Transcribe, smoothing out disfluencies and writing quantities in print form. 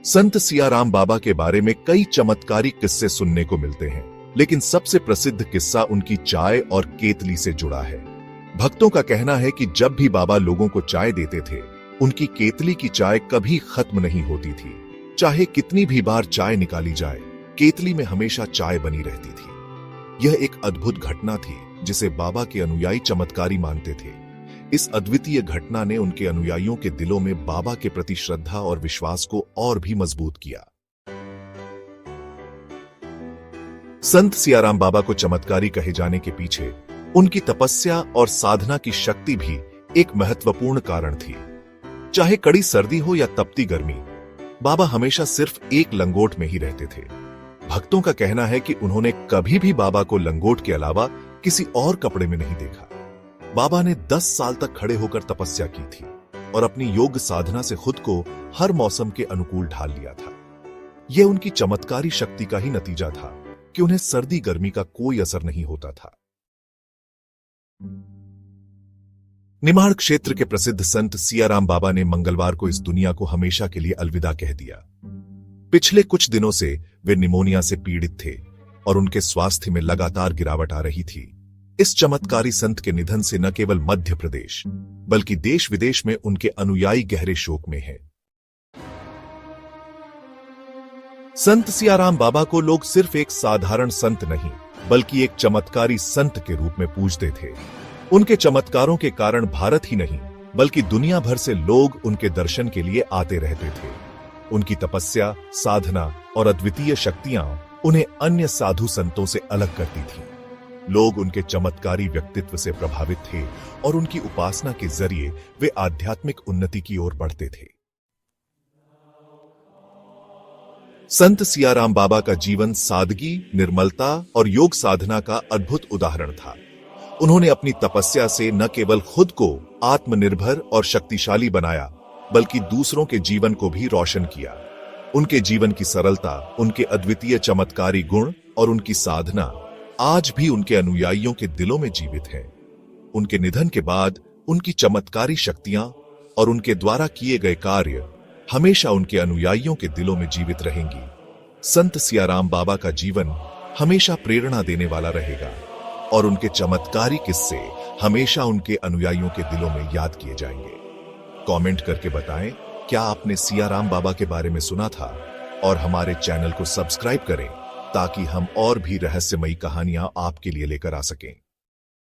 संत सियाराम बाबा के बारे में कई चमत्कारी किस्से सुनने को मिलते हैं, लेकिन सबसे प्रसिद्ध किस्सा उनकी चाय और केतली से जुड़ा है। भक्तों का कहना है कि जब भी बाबा लोगों को चाय देते थे, उनकी केतली की चाय कभी खत्म नहीं होती थी। चाहे कितनी भी बार चाय निकाली जाए, केतली में हमेशा चाय बनी रहती थी। यह एक अद्भुत घटना थी जिसे बाबा के अनुयायी चमत्कारी मानते थे। इस अद्वितीय घटना ने उनके अनुयायियों के दिलों में बाबा के प्रति श्रद्धा और विश्वास को और भी मजबूत किया। संत सियाराम बाबा को चमत्कारी कहे जाने के पीछे उनकी तपस्या और साधना की शक्ति भी एक महत्वपूर्ण कारण थी। चाहे कड़ी सर्दी हो या तपती गर्मी, बाबा हमेशा सिर्फ एक लंगोट में ही रहते थे। भक्तों का कहना है कि उन्होंने कभी भी बाबा को लंगोट के अलावा किसी और कपड़े में नहीं देखा। बाबा ने 10 साल तक खड़े होकर तपस्या की थी और अपनी योग साधना से खुद को हर मौसम के अनुकूल ढाल लिया था। यह उनकी चमत्कारी शक्ति का ही नतीजा था कि उन्हें सर्दी गर्मी का कोई असर नहीं होता था। निमाड़ क्षेत्र के प्रसिद्ध संत सियाराम बाबा ने मंगलवार को इस दुनिया को हमेशा के लिए अलविदा कह दिया। पिछले कुछ दिनों से वे निमोनिया से पीड़ित थे और उनके स्वास्थ्य में लगातार गिरावट आ रही थी। इस चमत्कारी संत के निधन से न केवल मध्य प्रदेश बल्कि देश विदेश में उनके अनुयायी गहरे शोक में हैं। संत सियाराम बाबा को लोग सिर्फ एक साधारण संत नहीं बल्कि एक चमत्कारी संत के रूप में पूजते थे। उनके चमत्कारों के कारण भारत ही नहीं बल्कि दुनिया भर से लोग उनके दर्शन के लिए आते रहते थे। उनकी तपस्या, साधना और अद्वितीय शक्तियां उन्हें अन्य साधु संतों से अलग करती थीं। लोग उनके चमत्कारी व्यक्तित्व से प्रभावित थे और उनकी उपासना के जरिए वे आध्यात्मिक उन्नति की ओर बढ़ते थे। संत सियाराम बाबा का जीवन सादगी, निर्मलता और योग साधना का अद्भुत उदाहरण था। उन्होंने अपनी तपस्या से न केवल खुद को आत्मनिर्भर और शक्तिशाली बनाया बल्कि दूसरों के जीवन को भी रोशन किया। उनके जीवन की सरलता, उनके अद्वितीय चमत्कारी गुण और उनकी साधना आज भी उनके अनुयायियों के दिलों में जीवित है। उनके निधन के बाद उनकी चमत्कारी शक्तियां और उनके द्वारा किए गए कार्य हमेशा उनके अनुयायियों के दिलों में जीवित रहेंगी। संत सियाराम बाबा का जीवन हमेशा प्रेरणा देने वाला रहेगा और उनके चमत्कारी किस्से हमेशा उनके अनुयायियों के दिलों में याद किए जाएंगे। कमेंट करके बताएं, क्या आपने सियाराम बाबा के बारे में सुना था? और हमारे चैनल को सब्सक्राइब करें ताकि हम और भी रहस्यमयी कहानियां आपके लिए लेकर आ सकें।